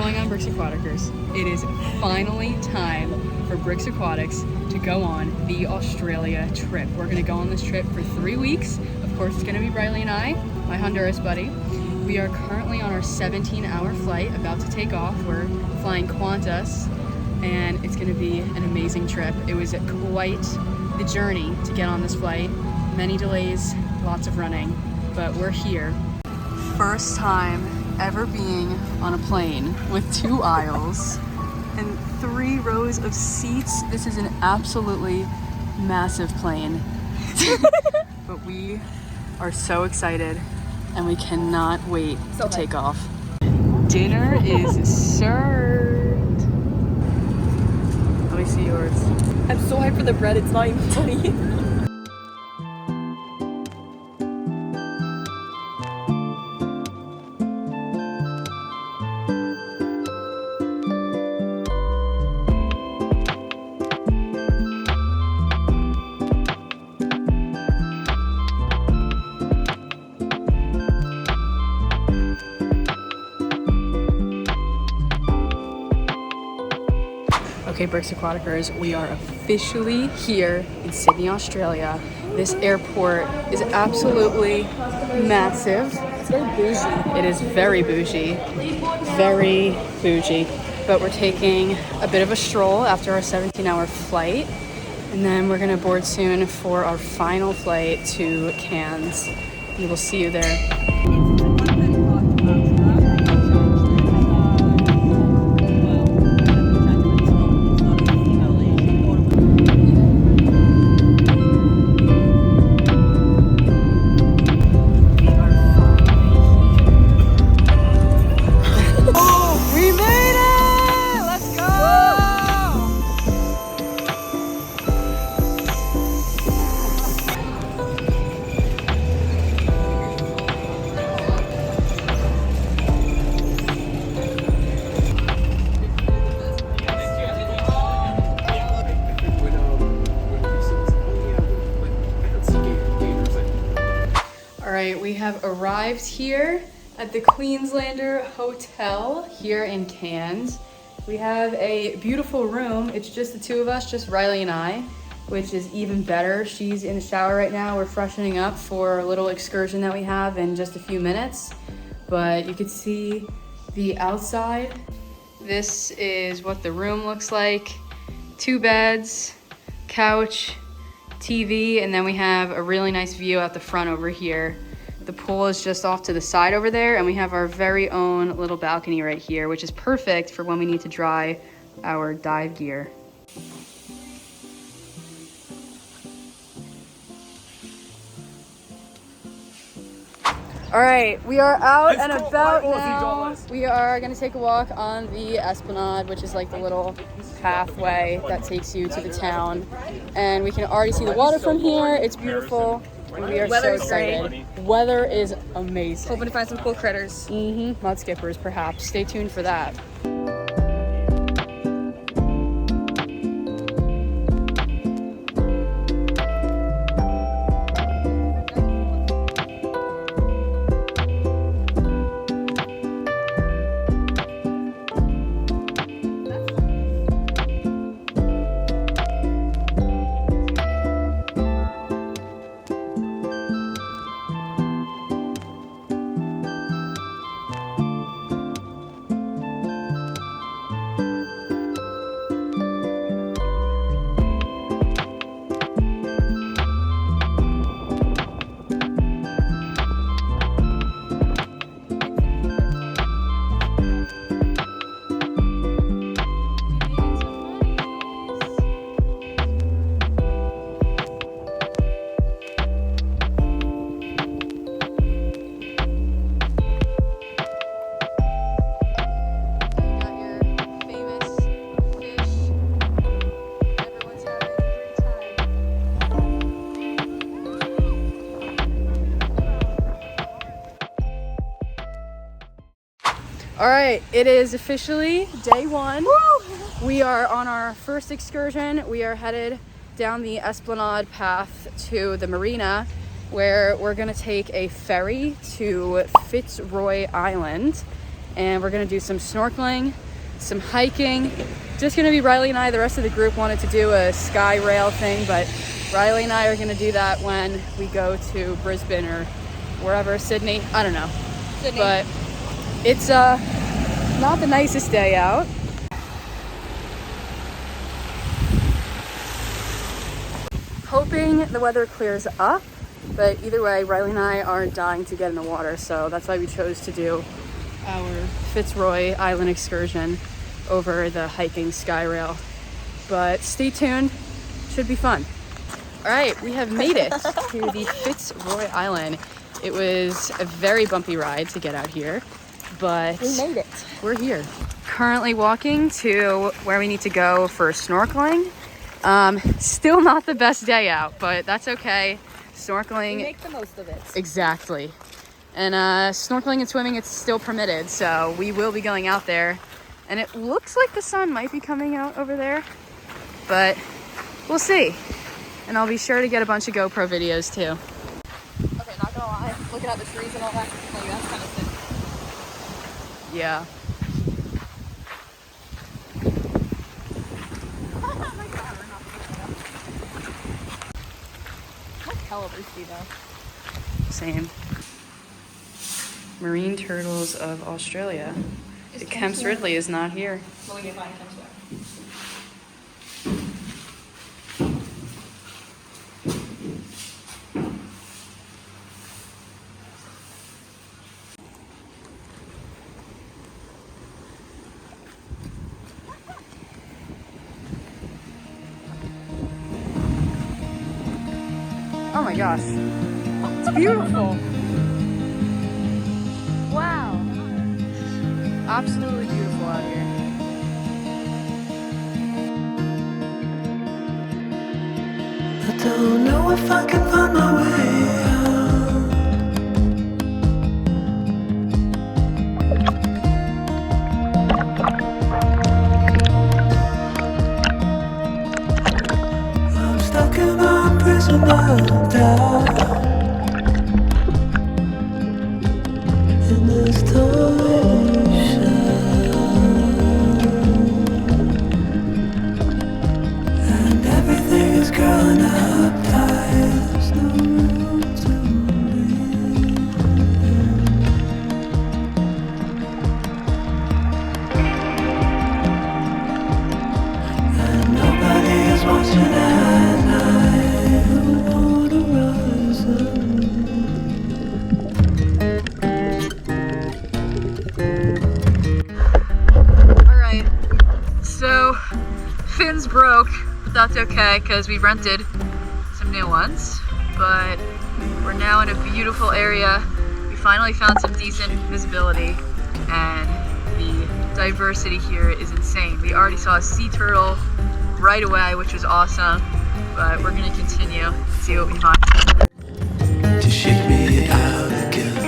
going on, Bricks Aquaticers? It is finally time for Bricks Aquatics to go on the Australia trip. We're gonna go on this trip for 3 weeks. Of course, it's gonna be Riley and I, my Honduras buddy. We are currently on our 17-hour flight, about to take off. We're flying Qantas, and it's gonna be an amazing trip. It was quite the journey to get on this flight. Many delays, lots of running, but we're here. First time ever being on a plane with 2 aisles and 3 rows of seats. This is an absolutely massive plane. But we are so excited and we cannot wait to take off. Dinner is served. Let me see yours. I'm so hyped for the bread, it's not even funny. Okay, Bricks Aquaticers, we are officially here in Sydney, Australia. This airport is absolutely massive. It's very bougie. It is very bougie, very bougie. But we're taking a bit of a stroll after our 17-hour flight, and then we're gonna board soon for our final flight to Cairns. We will see you there. We have arrived here at the Queenslander Hotel here in Cairns. We have a beautiful room. It's just the 2 of us, just Riley and I, which is even better. She's in the shower right now. We're freshening up for a little excursion that we have in just a few minutes. But you can see the outside. This is what the room looks like. 2 beds, couch, TV, and then we have a really nice view out the front over here. The pool is just off to the side over there, and we have our very own little balcony right here, which is perfect for when we need to dry our dive gear. All right, we are out and about now. We are gonna take a walk on the Esplanade, which is like the little pathway that takes you to the town. And we can already see the water from here. It's beautiful. And we are so excited. Weather is amazing. Hoping to find some cool critters. Mud skippers, perhaps. Stay tuned for that. All right, it is officially day 1. Woo! We are on our first excursion. We are headed down the Esplanade path to the marina, where we're gonna take a ferry to Fitzroy Island. and we're gonna do some snorkeling, some hiking. Just gonna be Riley and I. The rest of the group wanted to do a sky rail thing, but Riley and I are gonna do that when we go to Brisbane or wherever, Sydney, I don't know. Sydney. But it's not the nicest day out. Hoping the weather clears up, but either way, Riley and I are dying to get in the water, so that's why we chose to do our Fitzroy Island excursion over the hiking sky rail. But stay tuned, should be fun. All right, we have made it to the Fitzroy Island. It was a very bumpy ride to get out here, but We made it. we're here. Currently walking to where we need to go for snorkeling. Still not the best day out, but that's okay. Snorkeling, We make the most of it. exactly. And snorkeling and swimming, it's still permitted, so we will be going out there. And it looks like the sun might be coming out over there, but we'll see. And I'll be sure to get a bunch of GoPro videos too. Okay, not gonna lie. Looking at the trees and all that, like, that's kind of sick. Yeah. Hella risky though. Same. Marine turtles of Australia. The Kemp's Ridley is not here. Well, we can find Kemp's back. Oh my gosh. It's beautiful. Wow. Absolutely beautiful out here. I don't know if I can find my way out. I'm stuck in a prison of doubt. In this torsion, and everything is growing up tight. There's no room to breathe. And nobody is watching at night. The water rises. Alright, so fins broke, but that's okay because we rented some new ones. But we're now in a beautiful area. We finally found some decent visibility, and the diversity here is insane. We already saw a sea turtle right away, which was awesome, but we're gonna continue to see what we find. To shake me out again.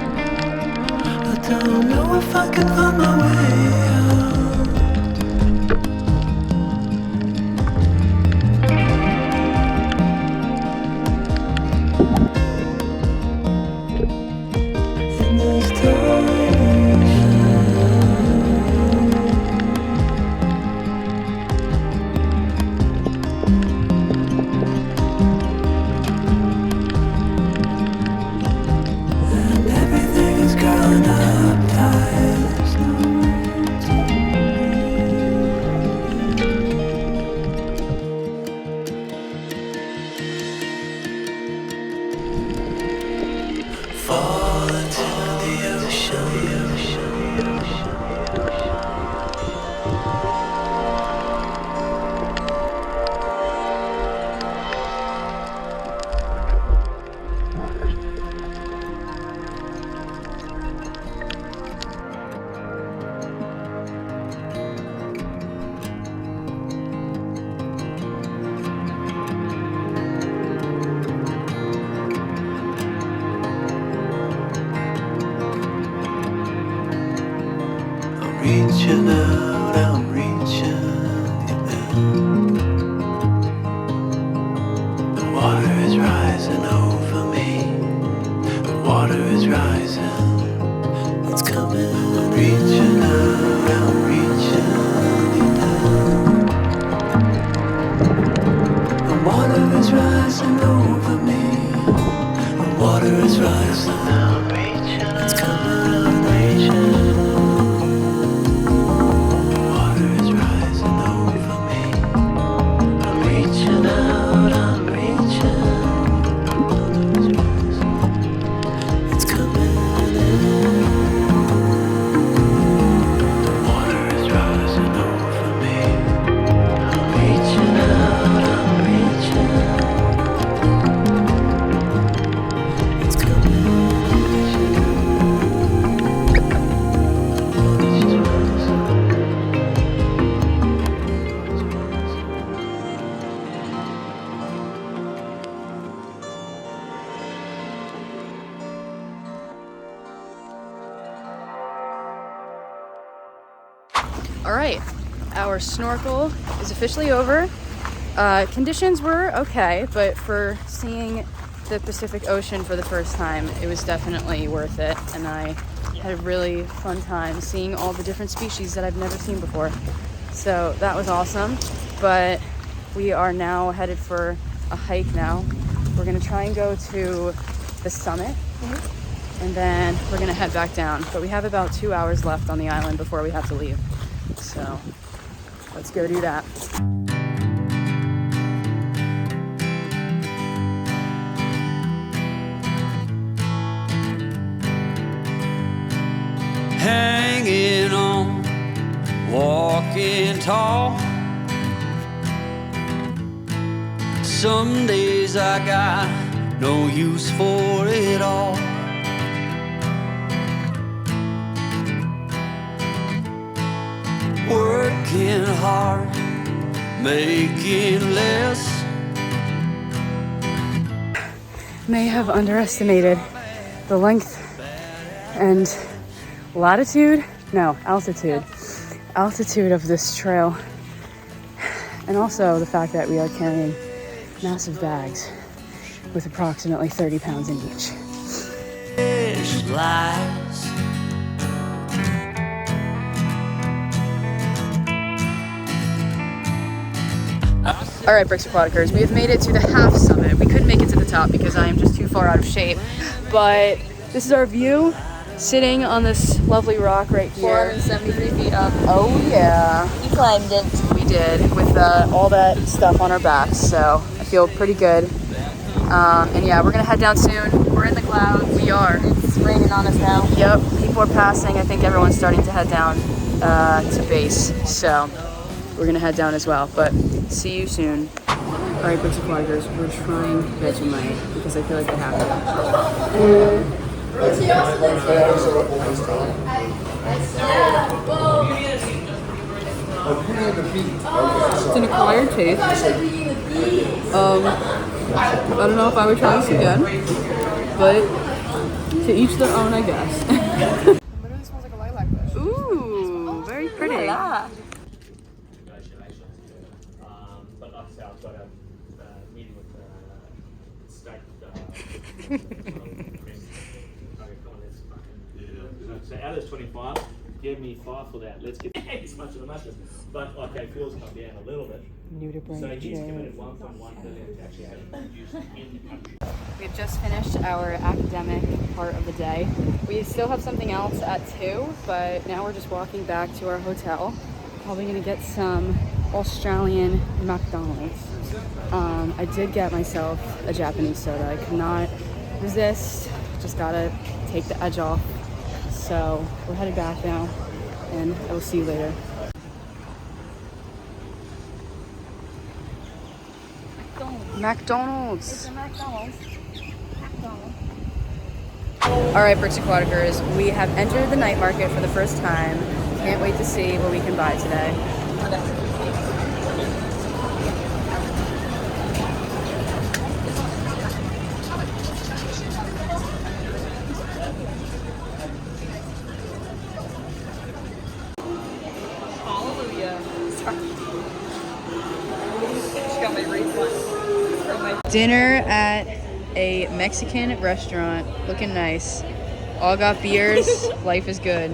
I don't know if I can find my way out. In this torsion, and everything is growing up tight. There's no is rising over me. The water is rising. I'm reaching, it's coming, I'm reaching. Water is rising over me. I'm reaching out, I'm reaching. Water is rising. It's coming in. The water is rising over me. I'm reaching out, I'm reaching. It's coming. All right, our snorkel is officially over. Conditions were okay, but for seeing the Pacific Ocean for the first time, it was definitely worth it. And I had a really fun time seeing all the different species that I've never seen before. So that was awesome. But we are now headed for a hike now. We're gonna try and go to the summit, and then we're gonna head back down. But we have about 2 hours left on the island before we have to leave. So let's go do that. Hanging on, walking tall. Some days I got no use for it all. Working hard, making less. May have underestimated the length and altitude of this trail, and also the fact that we are carrying massive bags with approximately 30 pounds in each. Lies. All right, Bricks Aquaticers, we have made it to the half summit. We couldn't make it to the top because I am just too far out of shape, but this is our view, sitting on this lovely rock right here. 473 feet up. Oh yeah. You climbed it. We did, with all that stuff on our backs, so I feel pretty good. And yeah, we're gonna head down soon. We're in the clouds. We are. It's raining on us now. Yep, people are passing. I think everyone's starting to head down to base, so we're gonna head down as well, but see you soon. All right, Bricks Aquaticers, we're trying Vegemite because I feel like I have to. It's an acquired taste. I don't know if I would try this again, but to each their own, I guess. It literally smells like a lilac bush. Ooh, very pretty. Yeah. But like I say, I've got a meeting with state. So out of those 25, give me 5 for that. Let's get as much of the mushroom. But okay, fuel's come down a little bit. So he's committed 1.1 billion to actually have it used in the country. We've just finished our academic part of the day. We still have something else at 2, but now we're just walking back to our hotel. Probably gonna get some Australian McDonald's. I did get myself a Japanese soda. I could not resist, just gotta take the edge off. So we're headed back now, and I will see you later. McDonald's. It's a McDonald's. All right, Bricks Aquaticers, we have entered the night market for the first time. Can't wait to see what we can buy today. Dinner at a Mexican restaurant, looking nice. All got beers, life is good.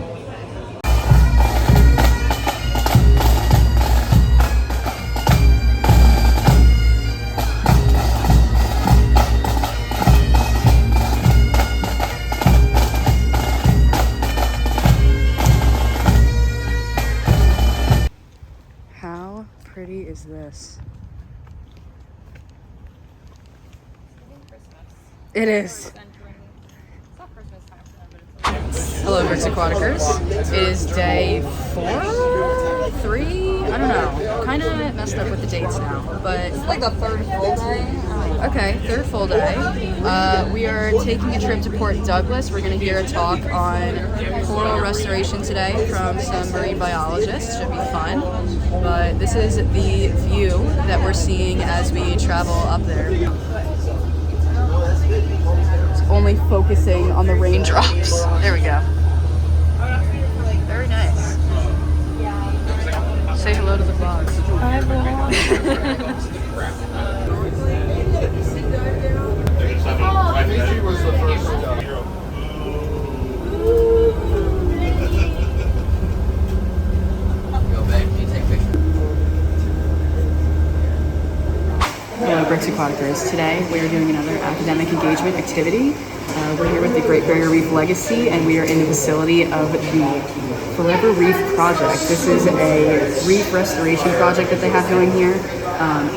It is. Entering. It's not Christmas time for them, but it's Hello, Bricks Aquaticers. It is day 4, 3, I don't know. Kind of messed up with the dates now, but like the third full day. okay, third full day. We are taking a trip to Port Douglas. We're going to hear a talk on coral restoration today from some marine biologists. Should be fun. But this is the view that we're seeing as we travel up there. It's only focusing on the raindrops. There we go. Very nice. Say hello to the vlog. Hi, Hello, Bricks Aquaticers. Today we are doing another academic engagement activity. We're here with the Great Barrier Reef Legacy, and we are in the facility of the Forever Reef Project. This is a reef restoration project that they have going here.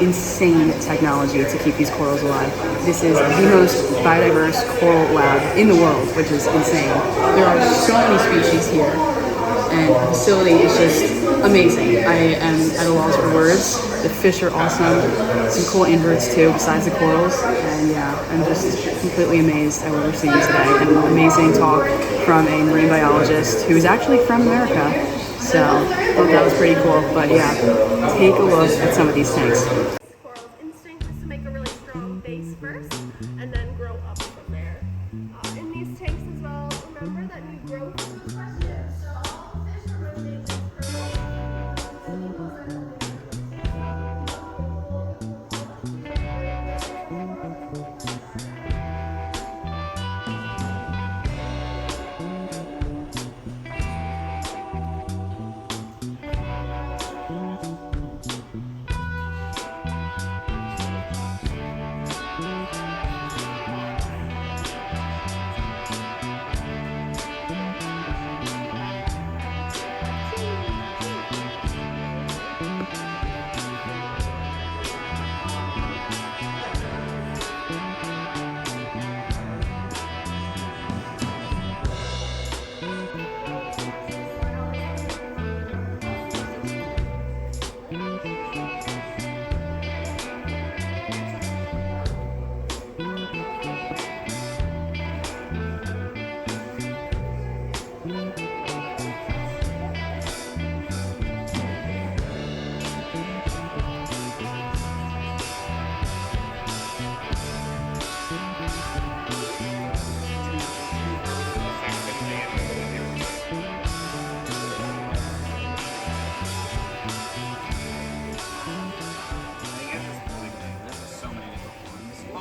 Insane technology to keep these corals alive. This is the most biodiverse coral lab in the world, which is insane. There are so many species here, and the facility is just amazing. I am at a loss for words. The fish are awesome. Some cool inverts too, besides the corals. And yeah, I'm just completely amazed at what we're seeing today. And an amazing talk from a marine biologist who is actually from America. So I thought that was pretty cool. But yeah, take a look at some of these tanks. Coral's instinct is to make a really strong base first and then grow up from there. In these tanks as well, remember that new growth. So all the fish are moving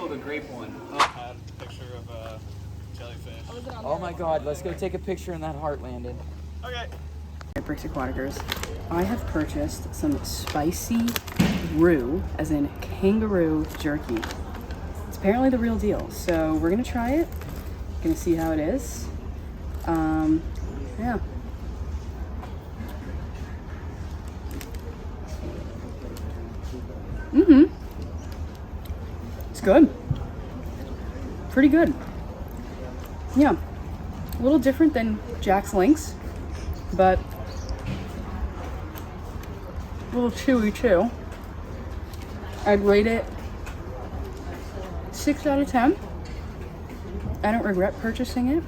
The grape one. I had a picture of a jellyfish. Oh my god, let's go take a picture in that heart, Landon. Okay. Bricks Aquaticers, I have purchased some spicy roux, as in kangaroo jerky. It's apparently the real deal, so we're gonna try it. Gonna see how it is. Yeah. It's good. Pretty good. Yeah. A little different than Jack's Lynx, but a little chewy too. I'd rate it 6 out of 10. I don't regret purchasing it.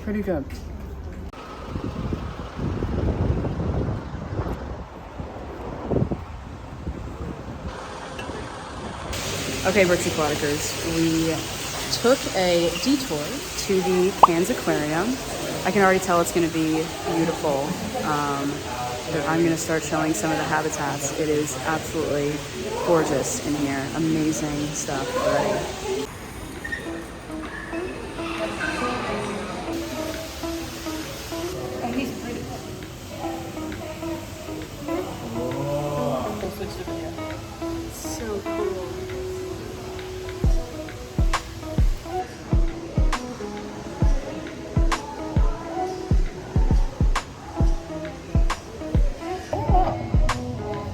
Pretty good. Okay, Bricks Aquaticers, we took a detour to the Cairns Aquarium. I can already tell it's going to be beautiful. But I'm going to start showing some of the habitats. It is absolutely gorgeous in here. Amazing stuff already. So cool.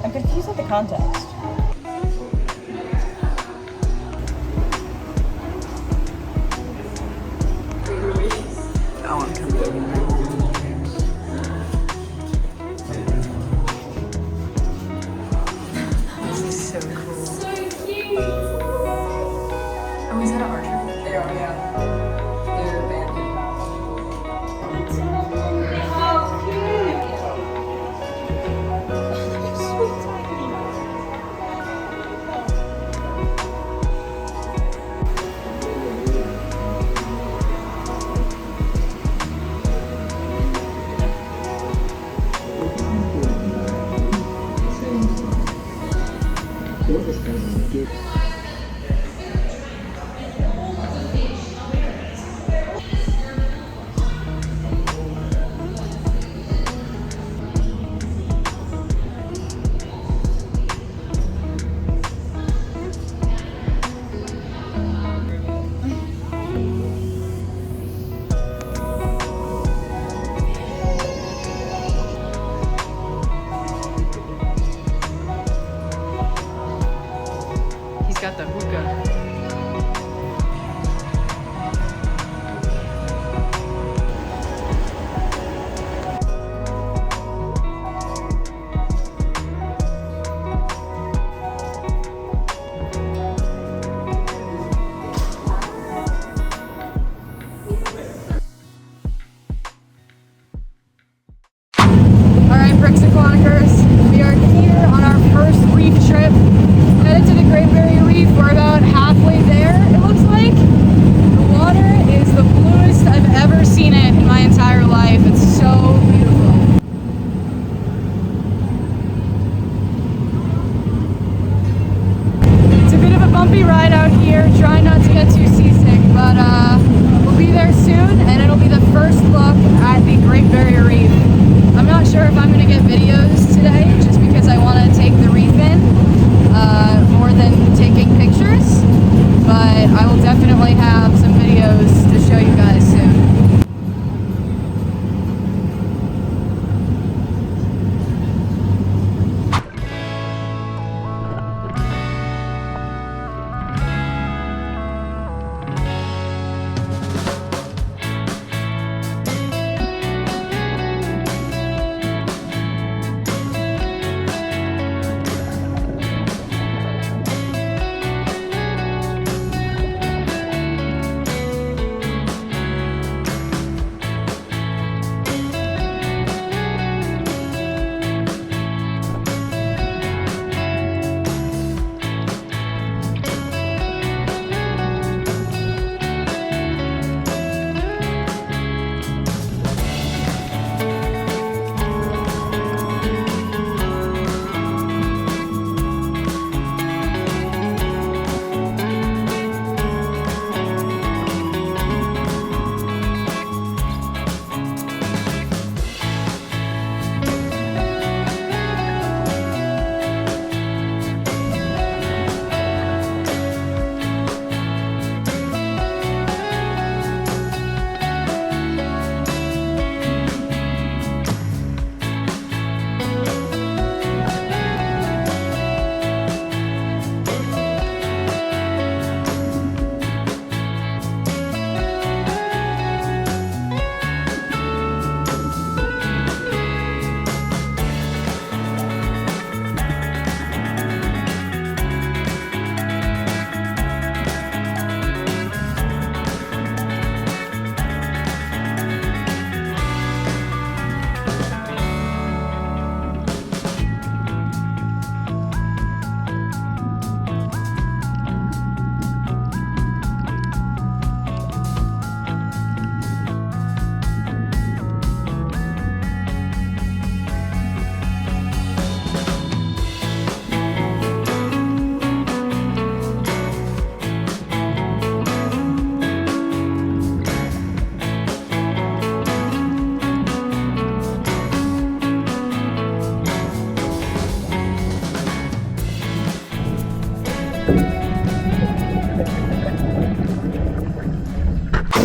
I'm confused with the context. So cool. So cute. Oh, is that an archer? They are, yeah. They're abandoned. He's got the hookah. Alright, Bricks Aquaticers, we are here on our first reef trip. Headed to the Great Barrier Reef. We're about halfway there, it looks like. The water is the bluest I've ever seen it in my entire life. It's so beautiful. It's a bit of a bumpy ride out here. Try not to get too seasick, but we'll be there soon, and it'll be the first look at the Great Barrier Reef. I'm not sure if I'm going to get videos today, just because I want to take the reef in more than taking pictures, but I will definitely have some videos to show you guys soon.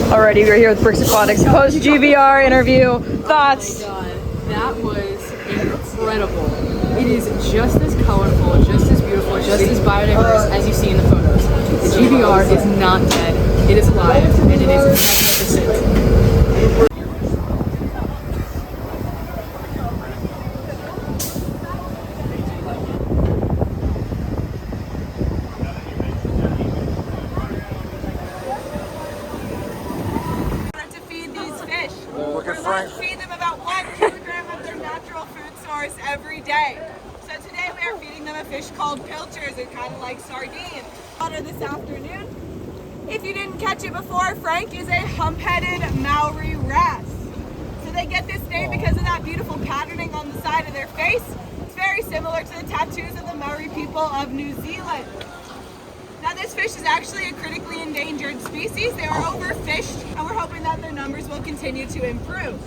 Alrighty, we're here with Bricks Aquatics post GVR interview. Thoughts? Oh my god, that was incredible. It is just as colorful, just as beautiful, just as biodiverse as you see in the photos. The GVR is not dead, it is alive, and it is magnificent. called pilchers. They're kind of like sardines. Water this afternoon. If you didn't catch it before, Frank is a hump-headed Maori wrasse. So they get this name because of that beautiful patterning on the side of their face. It's very similar to the tattoos of the Maori people of New Zealand. Now this fish is actually a critically endangered species. They are overfished, and we're hoping that their numbers will continue to improve.